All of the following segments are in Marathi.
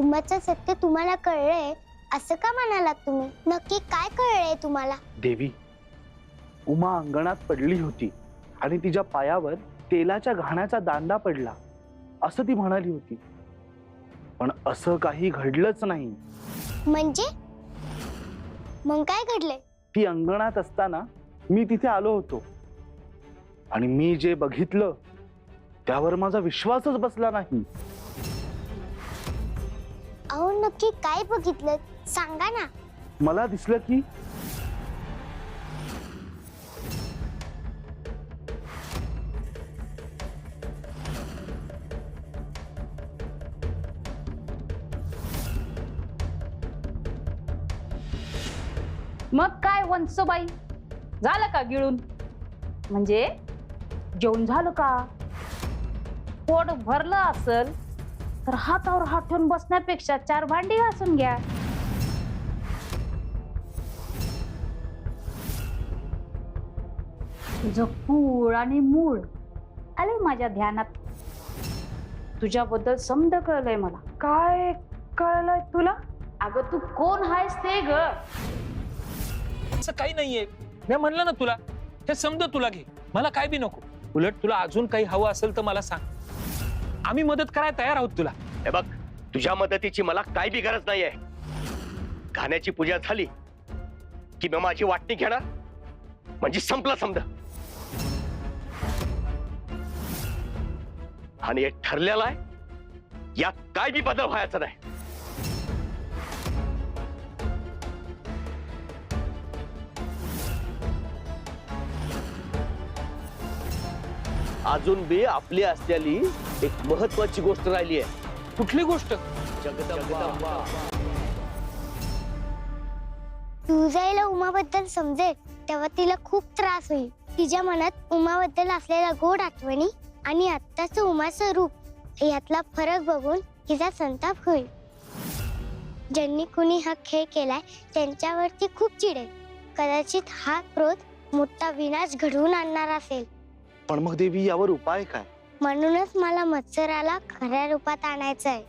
कुटुंबाचं सत्य तुम्हाला कळलंय असं का म्हणालात तुम्ही? नक्की काय कळलंय तुम्हाला? देवी, उमा अंगणात पडली होती आणि तिच्या पायावर तेलाच्या घाण्याचा दांडा पडला असं ती म्हणाली होती, पण असं काही घडलंच नाही. म्हणजे मग काय घडलंय? ती अंगणात असताना मी तिथे आलो होतो आणि मी जे बघितलं त्यावर माझा विश्वासच बसला नाही. अहो नक्की काय बघितलं सांगा ना. मला दिसलं की मग काय वंसबाई, झालं का गिळून? म्हणजे जेवण झालं का? पोट भरलं असल तर हातावर हात ठेवून बसण्यापेक्षा 4 भांडी घासून घ्या. तुझं कूळ आणि मूळ आले माझ्या ध्यानात. तुझ्याबद्दल समज कळलंय मला. काय कळलंय तुला? अगं तू कोण आहेस ते ग? असं काही नाहीये. मी म्हणलं ना तुला, हे समज तुला घे, मला काय बी नको. उलट तुला अजून काही हवं असेल तर मला सांग, आम्ही मदत करायला तयार आहोत तुला. हे बघ, तुझ्या मदतीची मला काय बी गरज नाहीये. घाण्याची पूजा झाली की मी माझी वाटणी घेणार, म्हणजे संपला समजा. आणि हे ठरलेलं आहे, यात काय बी बदल व्हायचा नाही. अजून बी आपली असलेली एक महत्वाची गोष्ट राहिली आहे. कुठली गोष्ट? जगदंबा. तू जायला उमाबद्दल समजेल तेव्हा तिला खूप त्रास होईल. तिच्या मनात उमाबद्दल असलेल्या गोड आठवणी आणि आत्ताचं उमाचं रूप यातला फरक बघून तिचा संताप होईल. ज्यांनी कुणी हा खेळ केलाय त्यांच्यावरती खूप चिडेल. कदाचित हा क्रोध मोठा विनाश घडवून आणणार असेल. पण मग देवी, यावर उपाय काय? म्हणूनच मला मत्सराला खऱ्या रूपात आणायचं आहे.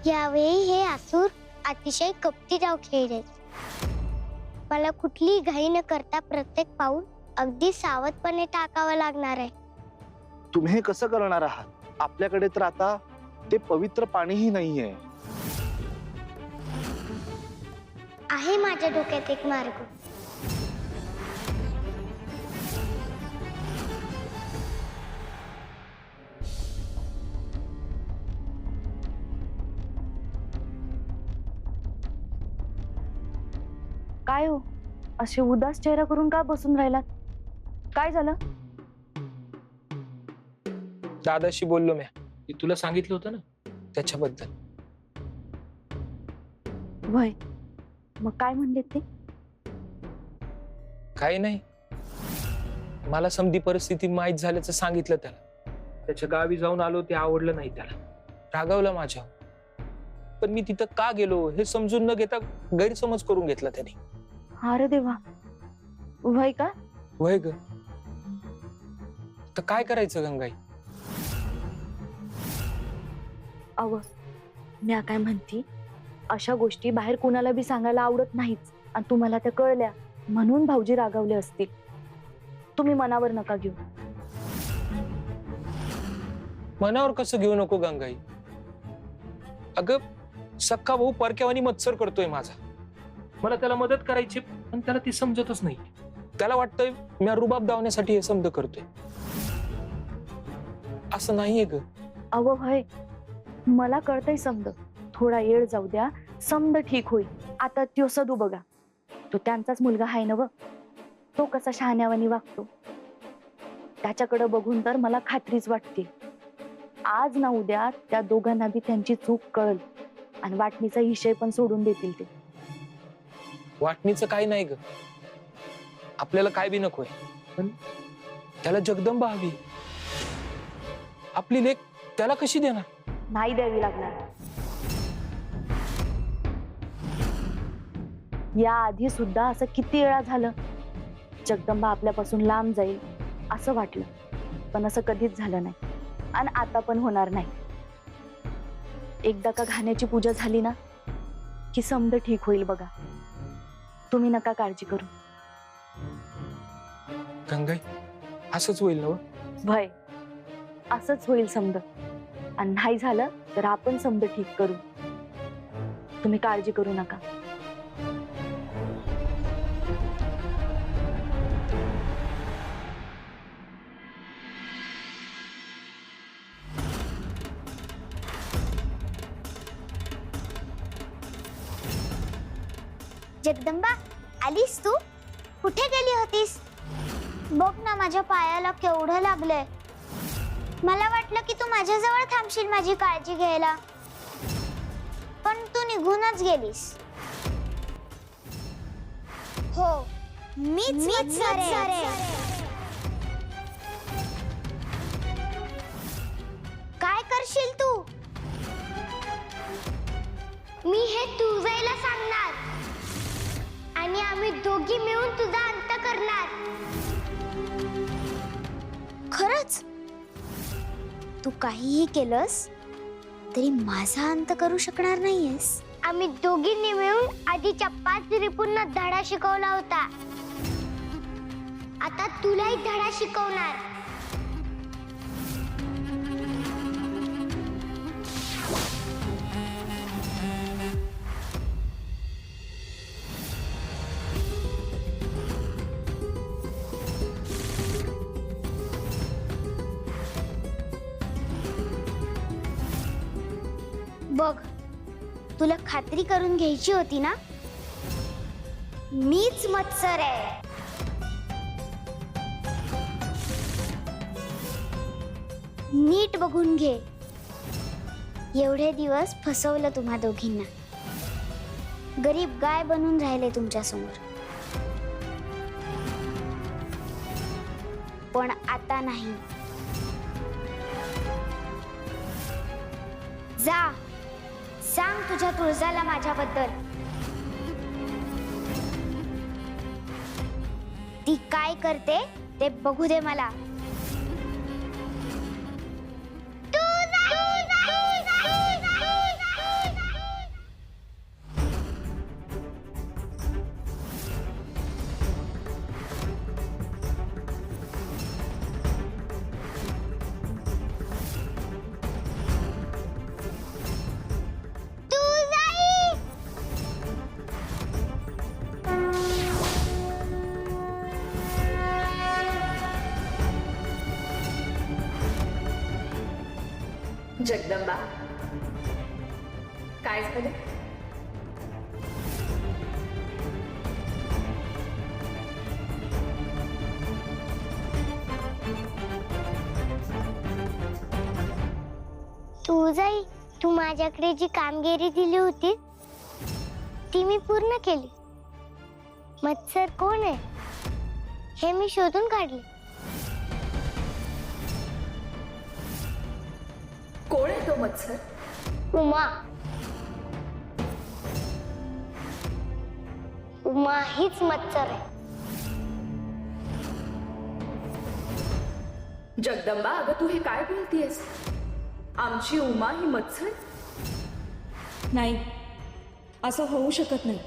यावेळी हे असुर अतिशय कपटी डाव खेळले. मला कुठली घाई न करता प्रत्येक पाऊल अगदी सावधपणे टाकावं लागणार आहे. तुम्ही हे कसं करणार आहात? आपल्याकडे तर आता ते पवित्र पाणीही नाहीये. आहे माझ्या डोक्यात एक मार्ग. काय हो, असे उदास चेहरा करून का बसून राहिलात? काय झालं? दादाशी बोललो मी, की तुला सांगितलं होतं ना त्याच्याबद्दल. वय, मग काय म्हणले ते? काही नाही, मला समधी परिस्थिती माहीत झाल्याचं सांगितलं त्याला. त्याच्या गावी जाऊन आलो, ते आवडलं नाही त्याला, रागावलं माझ्या. पण मी तिथं का गेलो हे समजून न घेता गैरसमज करून घेतला त्याने. अरे देवा, वय का? वय ग, तर काय करायचं गंगाई? अव, मी काय म्हणती, अशा गोष्टी बाहेर कुणाला बी सांगायला आवडत नाहीच. आणि तुम्हाला त्या कळल्या म्हणून भाऊजी रागावले असतील. तुम्ही मनावर नका घेऊ. मनावर कसं घेऊ नको गंगाई? अगं, सक्का भाऊ परक्यावानी मत्सर करतोय माझा. मला त्याला मदत करायची, पण त्याला ती समजतच नाही. त्याला वाटतंय मी रुबाब दावण्यासाठी हे समज करतोय. असं नाहीये ग. अव भय, मला कळतंय समज. थोडा येळ जाऊ द्या, समज ठीक होईल. आता त्यो सदू बघा, तो त्यांचाच मुलगा आहे ना व. तो कसा शहाण्यावानी वागतो त्याच्याकडे बघून तर मला खात्रीच वाटते, आज ना उद्या त्या दोघांना बी त्यांची चूक कळल आणि वाटणीचा हिशय पण सोडून देतील ते. वाटणीचं काही नाही ग, आपल्याला काय बी नकोय, पण त्याला जगदंबा हवी. आपली लेक त्याला कशी देणार? नाही द्यावी लागणार. या आधी सुद्धा असं किती वेळा झालं, जगदंबा आपल्यापासून लांब जाईल असं वाटलं, पण असं कधीच झालं नाही आणि आता पण होणार नाही. एकदा का घाण्याची पूजा झाली ना की समद ठीक होईल बघा. तुम्ही नका काळजी करू. गंगाई असंच होईल ना? भय असंच होईल समद. आणि नाही झालं तर आपण समद ठीक करू. तुम्ही काळजी करू नका. जगदंबा, आलीस तू? कुठे गेली होतीस? बघ ना, माझ्या पायाला केवढं लागलंय. मला वाटलं की तू माझ्याजवळ थांबशील माझी काळजी घ्यायला, पण तू निघूनच गेलीस. हो, मीच मत्सर आहे. काय करशील तू? मी हे तुझ्याला सांगणार आणि आम्ही दोघी मिळून तुझा अंत करणार. खरंच? तू काहीही केलंस तरी माझा अंत करू शकणार नाहीयेस. आम्ही दोघींनी मिळून आधीच्या 5 रिपूंना धडा शिकवला होता. आता तुलाही धडा शिकवणार. बघ, तुला खात्री करून घ्यायची होती ना, मीच मत्सर आहे. नीट बघून घे. एवढे दिवस फसवलं तुम्हा दोघींना. गरीब गाय बनून राहिले तुमच्या समोर. पण आता नाही. जा, सांग तुझ्या तुळजाला माझ्याबद्दल. ती काय करते ते बघू दे मला. जगदंबा, काय झालं? तुझाई, तू माझ्याकडे जी कामगिरी दिली होती ती मी पूर्ण केली. मत्सर कोण आहे हे मी शोधून काढले. कोण आहे तो मत्सर? उमा. उमा हीच मत्सर आहे. जगदंबा, अगं तू हे काय बोलतेस? आमची उमा ही मत्सर? नाही, असं होऊ शकत नाही.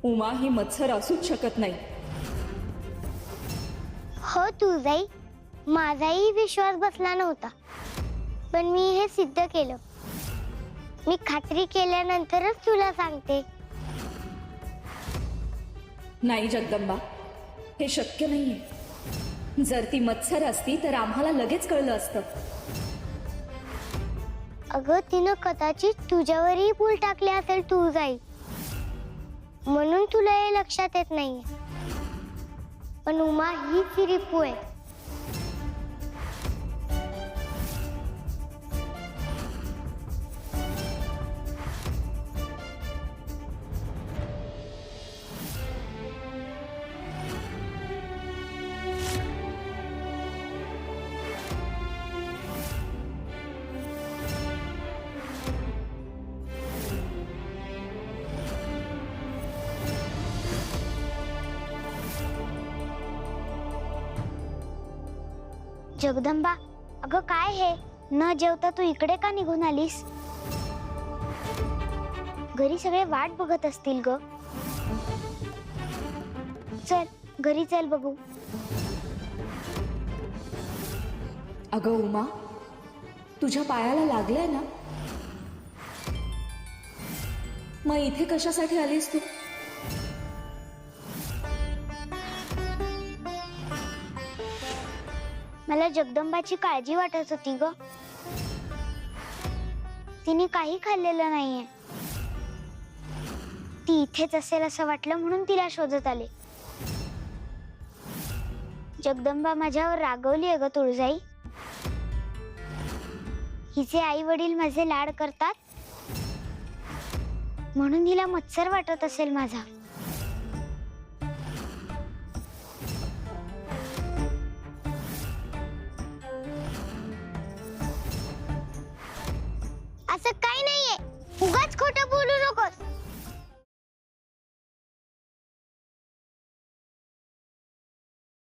उमा ही मत्सर असूच शकत नाही. हो तुझाई, माझाही विश्वास बसला नव्हता, पण मी हे सिद्ध केलं. मी खात्री केल्यानंतरच तुला सांगते. नाही जगदंबा, हे शक्य नाहीये. जर ती मत्सर असती तर आम्हाला लगेच कळलं असतं. अगं, तिनं कदाचित तुझ्यावरही भूल टाकली असेल तुझाई, म्हणून तुला हे लक्षात येत नाहीये. पण उमा हीच रिपू आहे. जगदंबा, अगं काय हे? न जेवता तू इकडे का निघून आलीस? घरी सगळे वाट बघत असतील ग. चल घरी चल बघू. अगं उमा, तुझ्या पायाला लागलंय ना? मग इथे कशासाठी आलीस तू? मला जगदंबाची काळजी वाटत होती ग. तिने काही खाल्लेलं नाहीये. ती इथेच असेल असं वाटलं म्हणून तिला शोधत आले. जगदंबा माझ्यावर रागवली आहे ग तुळजाई. हिचे आई वडील माझे लाड करतात म्हणून हिला मत्सर वाटत असेल माझा. असं काही नाहीये. उगाच खोटं बोलू नकोस.